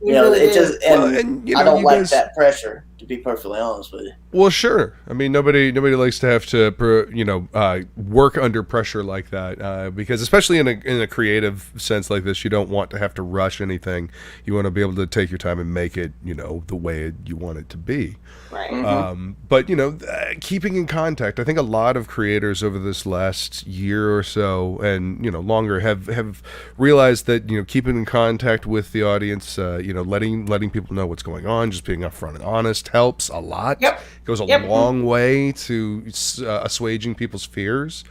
You know, it just and you know, I don't like that pressure, to be perfectly honest with you. Well, sure. I mean, nobody likes to have to, you know, work under pressure like that, because especially in a creative sense like this, you don't want to have to rush anything. You want to be able to take your time and make it, you know, the way you want it to be. Right. But you know, keeping in contact. I think a lot of creators over this last year or so, and you know, longer, have realized that, you know, keeping in contact with the audience, you know, letting people know what's going on, just being upfront and honest helps a lot. Yep. It goes a long way to assuaging people's fears.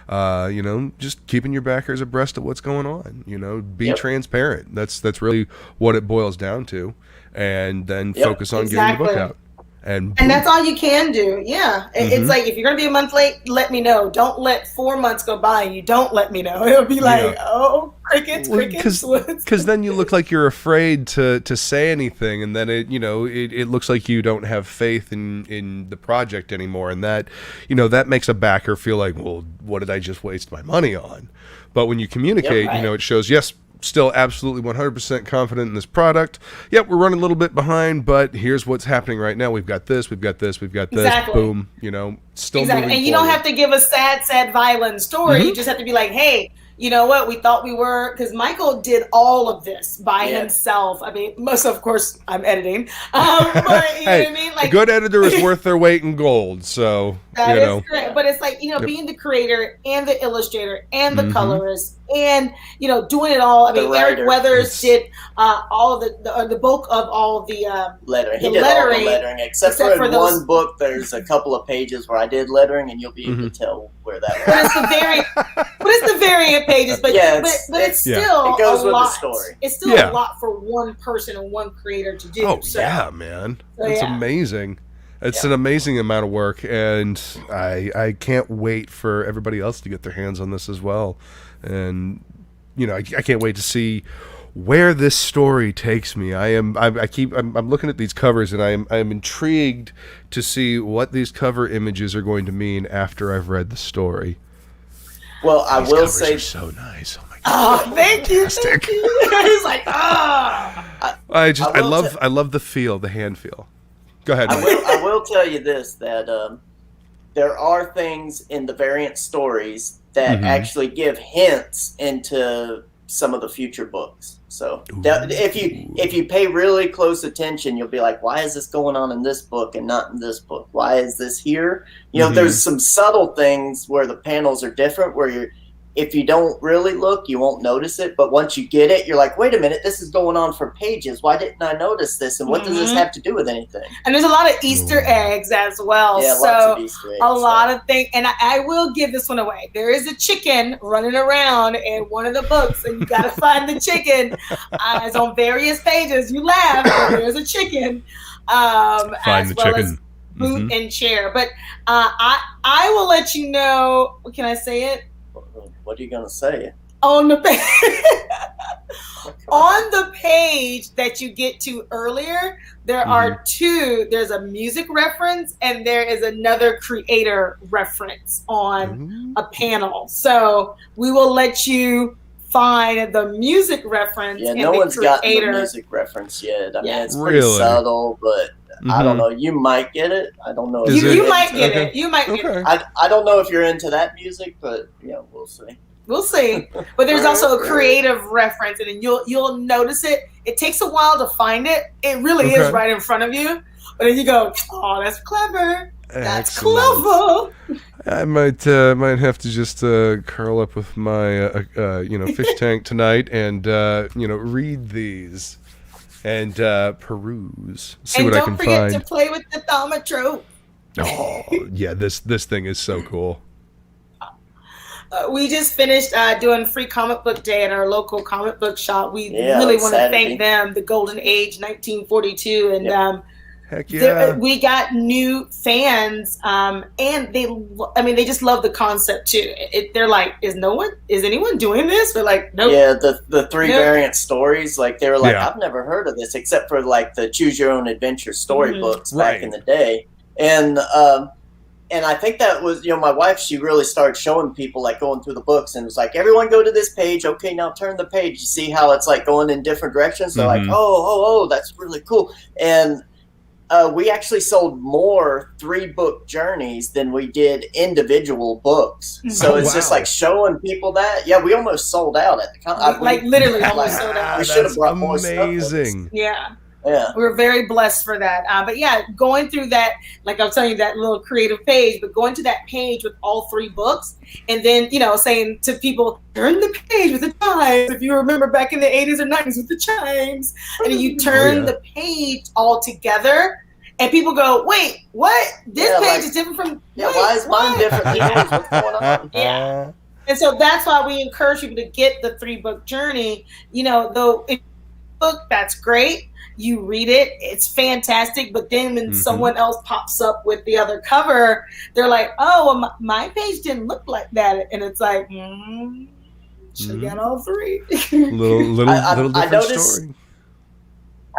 You know, just keeping your backers abreast of what's going on. You know, be transparent. That's really what it boils down to, and then focus on getting the book out. And that's all you can do. Yeah. It's like, if you're going to be a month late, let me know. Don't let 4 months go by and you don't let me know. It'll be like, oh, crickets. Because then you look like you're afraid to say anything, and then it looks like you don't have faith in the project anymore, and that that makes a backer feel like, well, what did I just waste my money on? But when you communicate, it shows, yes, still absolutely 100% confident in this product. Yep, we're running a little bit behind, but here's what's happening right now. We've got this, we've got this, we've got this. Exactly. Boom. Still moving And you forward. don't have to give a sad, violent story. You just have to be like, hey, you know what? We thought we were, because Michael did all of this by himself. I mean, most of course, I'm editing. But you know what I mean? Like, a good editor is worth their weight in gold. So that is correct. But it's like, being the creator and the illustrator and the colorist and doing it all. I mean, Eric Weathers did all of the bulk of all the lettering. He the did lettering, all the lettering, except for in one book. There's a couple of pages where I did lettering, and you'll be able to tell where that was. But it's the variant pages. But it's still it goes a with lot. the story. It's still a lot for one person and one creator to do. Oh yeah, man, it's amazing. It's an amazing amount of work, and I can't wait for everybody else to get their hands on this as well. And I can't wait to see where this story takes me. I'm looking at these covers, and I'm intrigued to see what these cover images are going to mean after I've read the story. Well, I These will covers say, are so nice. Oh my god! Oh, thank you. It's like, I love the feel, the hand feel. Go ahead. I will tell you this, that there are things in the variant stories that actually give hints into some of the future books. So if you pay really close attention, you'll be like, why is this going on in this book and not in this book? Why is this here? There's some subtle things where the panels are different, where if you don't really look, you won't notice it. But once you get it, you're like, wait a minute, this is going on for pages. Why didn't I notice this? And what does this have to do with anything? And there's a lot of Easter eggs as well. Yeah, lots of Easter eggs. A lot of things. And I will give this one away. There is a chicken running around in one of the books, and you got to find the chicken. It's on various pages. You laugh, but there's a chicken. Find the chicken. As boot and chair. But I will let you know. Can I say it? What are you gonna say? On the page that you get to earlier, there are two. There's a music reference and there is another creator reference on a panel. So we will let you find the music reference. Yeah, and no one's gotten the creator. music reference yet. I mean, it's Really? pretty subtle, but I don't know. You might get it. I don't know. If You might get it. You might get it. I don't know if you're into that music, but we'll see. We'll see. But there's also a creative reference, and then you'll notice it. It takes a while to find it. It really is right in front of you. But then you go, oh, that's clever. That's clever. I might have to just curl up with my fish tank tonight and read these and peruse, see what I can find. And don't forget to play with the thaumatrope. Oh yeah, this thing is so cool. We just finished doing free comic book day at our local comic book shop. We really want to thank them, the Golden Age 1942, and heck yeah, we got new fans, and they just love the concept too. They're like, is anyone doing this? We're like, nope. Yeah, the three variant stories, like they were like, I've never heard of this except for like the Choose Your Own Adventure storybooks back in the day, and I think that was, my wife, she really started showing people, like, going through the books, and it was like, everyone go to this page. Okay, now turn the page. You see how it's, like, going in different directions? They're like, oh, that's really cool. And we actually sold more 3-book journeys than we did individual books. So it's just, like, showing people that. Yeah, we almost sold out at the con. Literally almost sold out. We should have brought more stuff. Amazing. Yeah. Yeah. We're very blessed for that. But yeah, going through that, like I was telling you, that little creative page, but going to that page with all 3 books and then, saying to people, turn the page with the chimes. If you remember back in the 80s or 90s with the chimes, and then you turn the page all together and people go, wait, what? This page is different from... why is mine different? What's going on? Yeah. And so that's why we encourage people to get the 3-book journey, though... book, that's great. You read it, it's fantastic. But then when someone else pops up with the other cover, they're like, oh, well, my page didn't look like that. And it's like, should have got all three. little different story.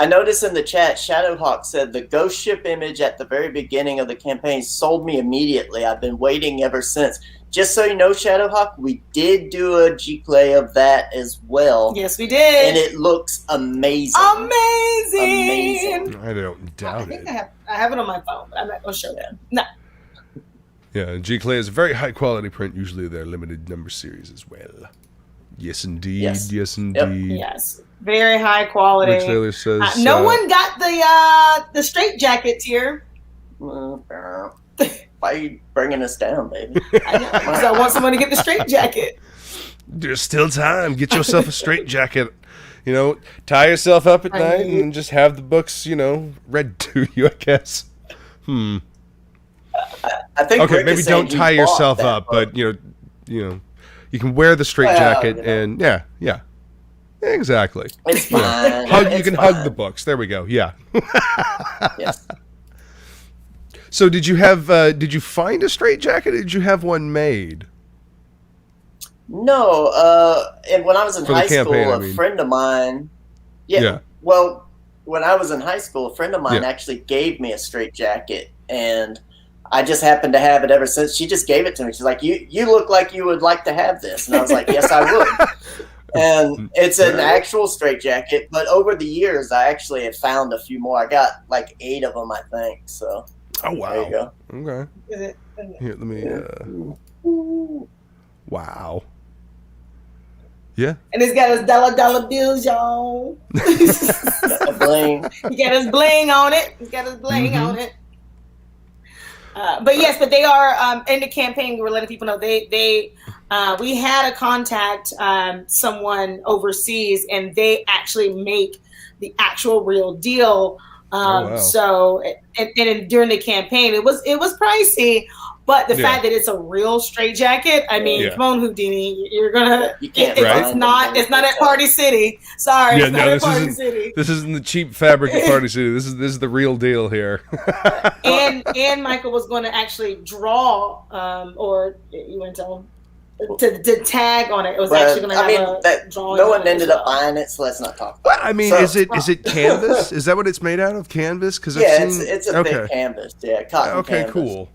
I noticed in the chat, Shadowhawk said the ghost ship image at the very beginning of the campaign sold me immediately. I've been waiting ever since. Just so you know, Shadowhawk, we did do a G-Play of that as well. Yes, we did. And it looks amazing. Amazing. I don't doubt it. I have it on my phone, but I'm not going to show them. No. Yeah, G-Clay is a very high-quality print. Usually they're limited number series as well. Yes, indeed. Yes, indeed. Yep. Yes. Very high quality. Rick Taylor says... no one got the straight jackets here. Why are you bringing us down, baby? I know, because I want someone to get the straight jacket. There's still time. Get yourself a straight jacket. You know, tie yourself up at night and just have the books, you know, read to you, I guess. I think okay, Rick maybe is saying don't tie he yourself bought that up, book. but, you know, you can wear the straight jacket and, yeah. Exactly. It's fine. You can hug the books. There we go. Yeah. Yes. So did you find a straight jacket or did you have one made? No. And when I was in high school, a friend of mine. Yeah. Well, when I was in high school, a friend of mine actually gave me a straight jacket, and I just happened to have it ever since. She just gave it to me. She's like, you look like you would like to have this. And I was like, yes, I would. And it's an actual straitjacket, but over the years, I actually have found a few more. I got like 8 of them, I think. So, oh wow, there you go. Okay, here, let me. Wow. Yeah. And he's got his dollar bills, y'all. Bling. He got his bling on it. He's got his bling on it. But they are in the campaign. We were letting people know we had a contact someone overseas, and they actually make the actual real deal. So and during the campaign, it was pricey, but the fact that it's a real straitjacket, I mean, come on, Houdini, you can't. It's not at Party City. Sorry, it's not at Party City. This isn't the cheap fabric at Party City. This is the real deal here. and Michael was going to actually draw, or you want to tell him? To tag on it. It was actually going to have a drawing. No one ended up buying it, so let's not talk about it. I mean, is it canvas? Is that what it's made out of? Canvas? Because it's a thick canvas. Yeah, cotton canvas. Cool.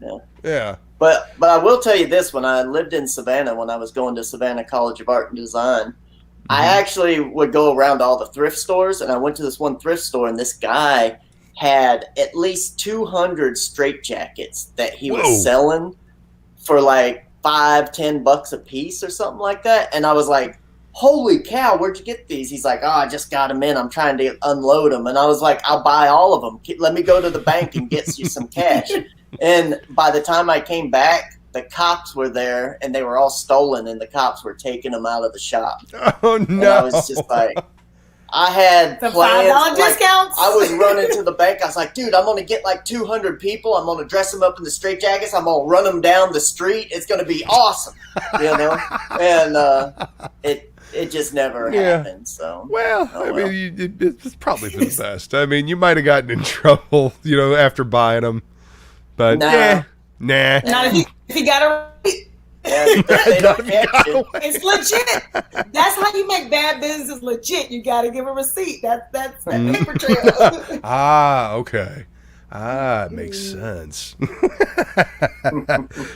Yeah. But I will tell you this: when I lived in Savannah, when I was going to Savannah College of Art and Design, I actually would go around all the thrift stores, and I went to this one thrift store, and this guy had at least 200 straitjackets that he was selling for like $5-10 a piece or something like that. And I was like, holy cow, where'd you get these? He's like, oh, I just got them in. I'm trying to unload them. And I was like, I'll buy all of them. Let me go to the bank and get you some cash. And by the time I came back, the cops were there, and they were all stolen, and the cops were taking them out of the shop. Oh, no. And I was just like, I had the plans. $5 discounts. I was running to the bank. I was like, dude, I'm going to get like 200 people. I'm going to dress them up in the straitjackets. I'm going to run them down the street. It's going to be awesome, you know? And it just never happened. So I mean, it's probably for the best. I mean, you might have gotten in trouble, you know, after buying them. But nah. Not if you got a it's legit. That's how you make bad business legit. You got to give a receipt. That's that paper trail. Okay. It makes sense.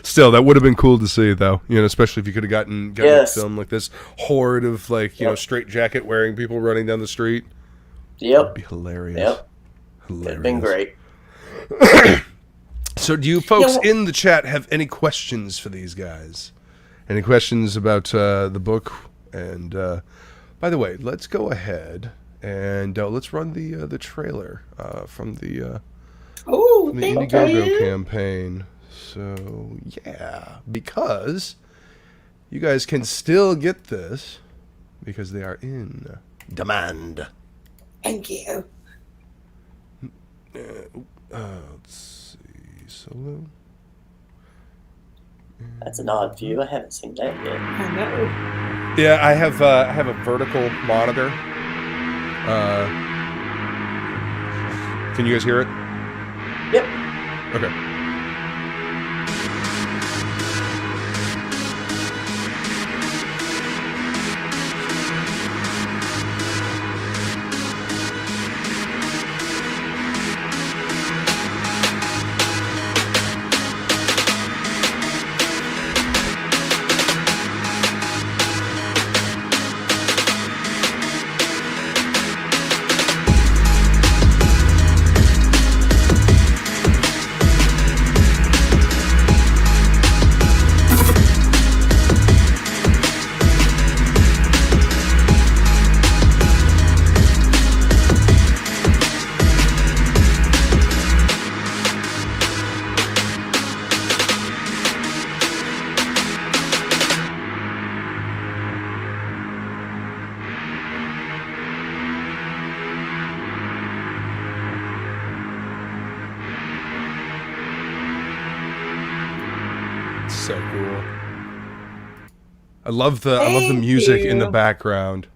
Still, that would have been cool to see, though. You know, especially if you could have gotten a film like this horde of straight jacket wearing people running down the street. Yep, it'd be hilarious. Yep, hilarious. It'd been great. So do you folks in the chat have any questions for these guys? Any questions about the book? And by the way, let's go ahead and let's run the trailer from the Indiegogo campaign. So yeah, because you guys can still get this because they are in demand. Thank you. Let's see. Solo. That's an odd view. I haven't seen that yet. I know. Yeah, I have a vertical monitor Can you guys hear it? Yep. Okay. So cool. I love the music in the background.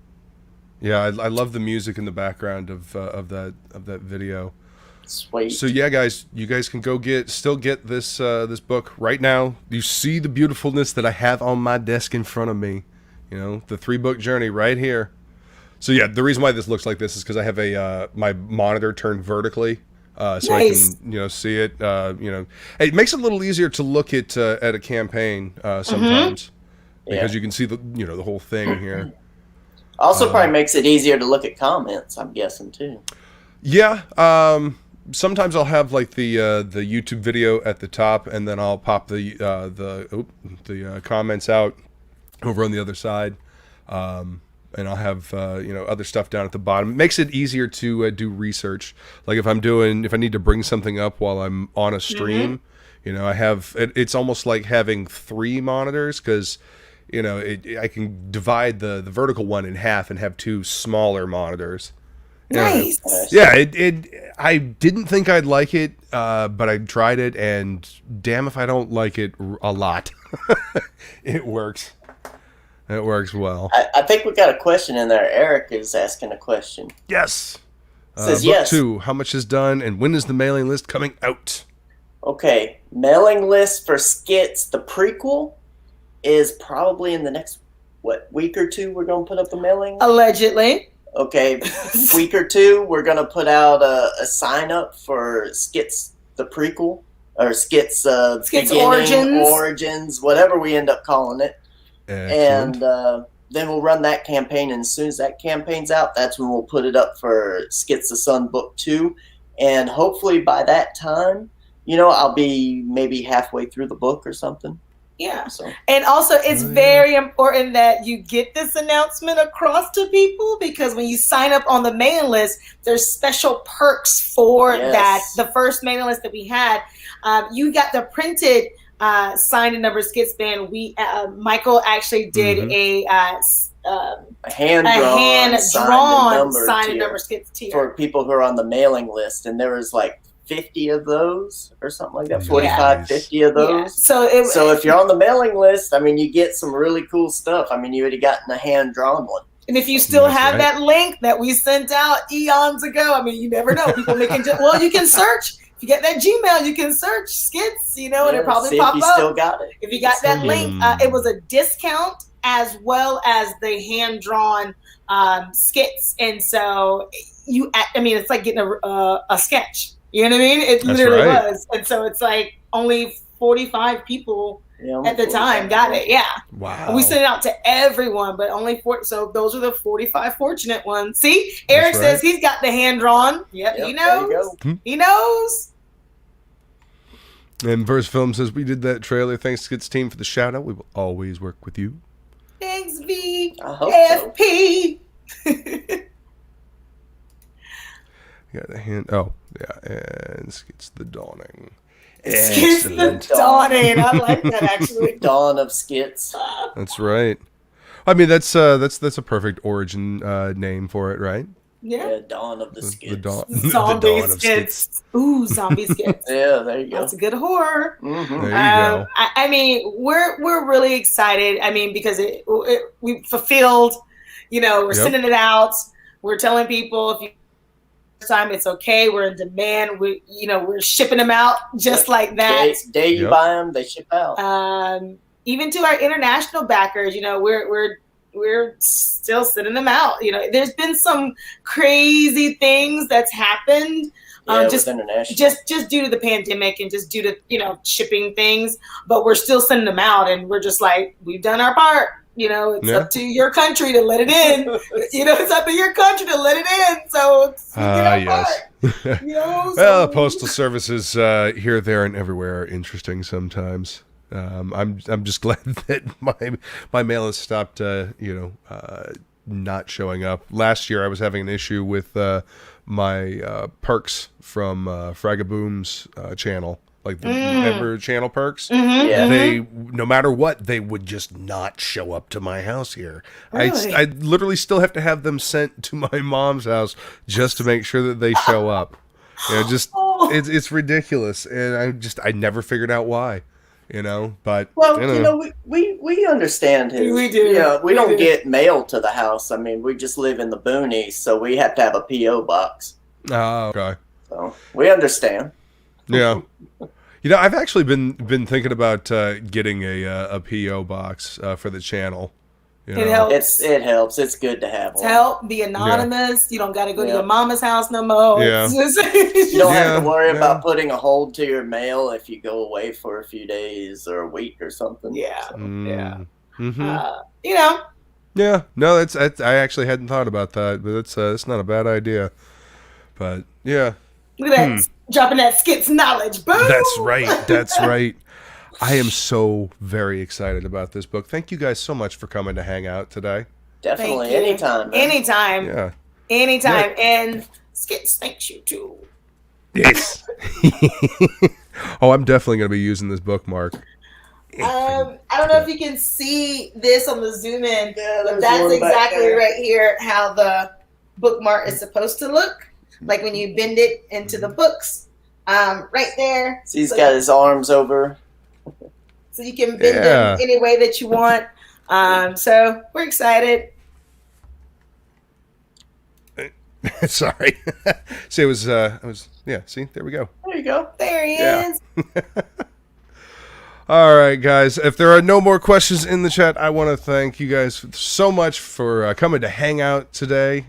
Yeah, I love the music in the background of that video. Sweet. So yeah, guys, you guys can still get this this book right now. You see the beautifulness that I have on my desk in front of me. You know, the 3-book journey right here. So yeah, the reason why this looks like this is because I have a my monitor turned vertically. So Nice. I can, see it. It makes it a little easier to look at a campaign sometimes because you can see the whole thing here. Also, probably makes it easier to look at comments, I'm guessing too. Yeah. Sometimes I'll have like the YouTube video at the top, and then I'll pop the comments out over on the other side. And I'll have other stuff down at the bottom. It makes it easier to do research. Like if I need to bring something up while I'm on a stream, I have it's almost like having 3 monitors because I can divide the vertical one in half and have 2 smaller monitors. Nice. Yeah, I didn't think I'd like it, but I tried it, and damn if I don't like it a lot. It works. It works well. I think we got a question in there. Eric is asking a question. Yes. Says book yes. 2, how much is done, and when is the mailing list coming out? Okay, mailing list for Skits, the prequel, is probably in the next, week or 2 we're going to put up the mailing? Allegedly. Okay, week or 2 we're going to put out a sign-up for Skits, the prequel, or Skits, Skits Origins, whatever we end up calling it. Excellent. And then we'll run that campaign, and as soon as that campaign's out, that's when we'll put it up for Skits the Sun Book 2. And hopefully by that time, I'll be maybe halfway through the book or something. Yeah. So. And also, it's very important that you get this announcement across to people, because when you sign up on the mailing list, there's special perks for that. The first mailing list that we had, you got the printed signed and numbered Skits band. Michael actually did a hand-drawn signed and numbered Skits tier for people who are on the mailing list, and there was like 50 of those or something like that, 45, 50 of those. Yeah. So if you're on the mailing list, you get some really cool stuff. You would have gotten a hand-drawn one. And if you still have that link that we sent out eons ago, you never know. People making you can search. If you get that Gmail, you can search Skits, and it probably pop up. If you still got it. If you got that link, it was a discount as well as the hand-drawn skits. And so it's like getting a sketch. You know what I mean? It literally was. And so it's like only 45 people at the time got it. Yeah. Wow. And we sent it out to everyone, but only 40. So those are the 45 fortunate ones. See, Eric says he's got the hand-drawn. Yep, he knows. He knows. And Verse Film says, we did that trailer. Thanks, Skits team, for the shout-out. We will always work with you. Thanks, V. I hope FP. Got the hand. Oh, yeah. And Skits the Dawning. Skits the Dawning. I like that, actually. Dawn of Skits. That's right. That's a perfect origin name for it, right? Yeah, Dawn of the Skits. Zombie Skits. Ooh, zombie Skits. Yeah, there you go. That's a good horror. Mm-hmm. There you go. We're really excited. Because we fulfilled. We're sending it out. We're telling people if you time it's okay. We're in demand. We're shipping them out just like that. Day you buy them, they ship out. Even to our international backers, we're still sending them out. There's been some crazy things that's happened. Just due to the pandemic and just due to shipping things, but we're still sending them out, and we're just like, we've done our part. It's up to your country to let it in. It's up to your country to let it in. So yes. Well, the postal services here, there, and everywhere are interesting sometimes. I'm just glad that my mail has stopped. Not showing up. Last year, I was having an issue with my perks from Fragaboom's channel. Like the member channel perks, they no matter what, they would just not show up to my house here. Really? I literally still have to have them sent to my mom's house just to make sure that they show up. It's ridiculous, and I never figured out why. But we understand his. We do. We don't get mail to the house. I mean, we just live in the boonies, so we have to have a PO box. Oh, okay. So we understand. Yeah. I've actually been thinking about getting a PO box for the channel. It helps. It helps. It's good to have one. Help. Be anonymous. You don't got to go to your mama's house no more. Yeah. You don't have to worry about putting a hold to your mail if you go away for a few days or a week or something. Yeah. So. Yeah. Mm-hmm. Yeah. No, that's I actually hadn't thought about that, but it's not a bad idea. But yeah. Look at that. Dropping that skits knowledge. Boom. That's right. I am so very excited about this book. Thank you guys so much for coming to hang out today. Definitely. Anytime. Man. Anytime. Yeah. Anytime. Yeah. And Skits thanks you too. Yes. Oh, I'm definitely going to be using this bookmark. I don't know if you can see this on the zoom in, but that's exactly right here how the bookmark is supposed to look. Like when you bend it into the books, right there. So he's got his arms over. So you can bend them any way that you want. So we're excited. Sorry. See, see, there we go. There you go. There he is. All right, guys. If there are no more questions in the chat, I want to thank you guys so much for coming to hang out today.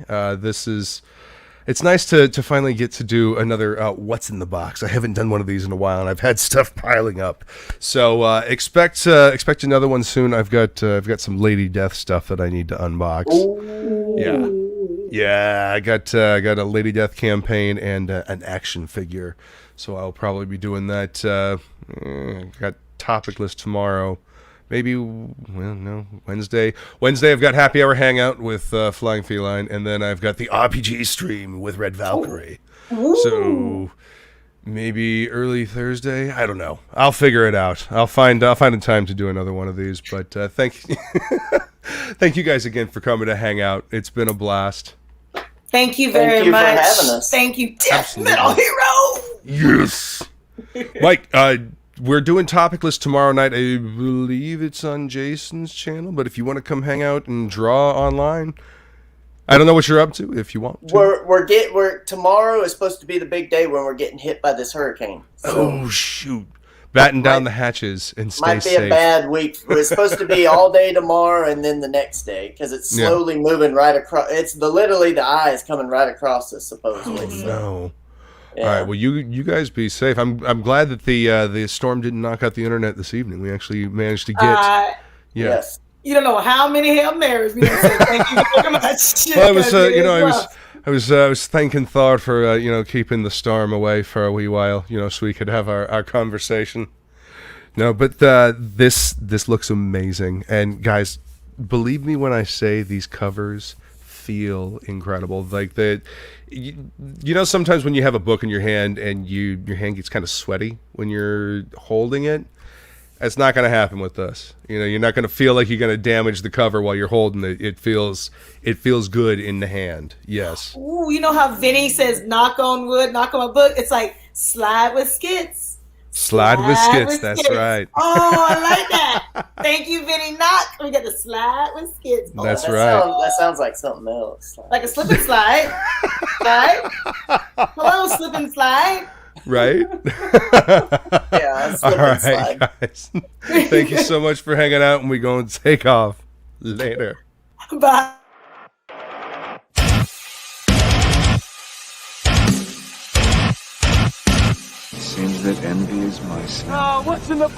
It's nice to finally get to do another What's in the Box. I haven't done one of these in a while, and I've had stuff piling up. So expect another one soon. I've got some Lady Death stuff that I need to unbox. Ooh. Yeah. I got a Lady Death campaign and an action figure. So I'll probably be doing that. Got topic list tomorrow. Maybe, Wednesday. Wednesday, I've got Happy Hour Hangout with Flying Feline, and then I've got the RPG stream with Red Valkyrie. Ooh. So maybe early Thursday. I don't know. I'll figure it out. I'll find a time to do another one of these. But thank you guys again for coming to hang out. It's been a blast. Thank you very much. Thank you for having us. Thank you, Death Metal Hero. Yes. Mike, we're doing Topic List tomorrow night. I believe it's on Jason's channel, but if you want to come hang out and draw online, I don't know what you're up to. If you want to. Tomorrow is supposed to be the big day when we're getting hit by this hurricane. So oh shoot! Batten down the hatches and stay safe. Might be a bad week. It's supposed to be all day tomorrow and then the next day because it's slowly moving right across. It's literally the eye is coming right across us supposedly. Oh no. Yeah. All right. Well, you guys be safe. I'm glad that the storm didn't knock out the internet this evening. We actually managed to get. Yes. You don't know how many Hail Marys we done said. Thank you very much. Well, I was thanking Thor for keeping the storm away for a wee while. So we could have our conversation. No, but this looks amazing, and guys, believe me when I say these covers feel incredible. Like sometimes when you have a book in your hand and your hand gets kind of sweaty when you're holding it, that's not going to happen with this. You're not going to feel like you're going to damage the cover while you're holding it. It feels good in the hand. Yes. Ooh, you know how Vinny says knock on wood, knock on a book? It's like slide with skits. Slide with skits. That's skits. right. Oh, I like that. Thank you, Vinny Knock. We got the slide with skits. Oh, That's right. That sounds like something else. like a slip and slide. Right? Hello, slip and slide. Right? Yeah, All slip and right, slide. guys. Thank you so much for hanging out, and we go and take off later. Bye. Seems that envy is my sin. Oh, what's in the box?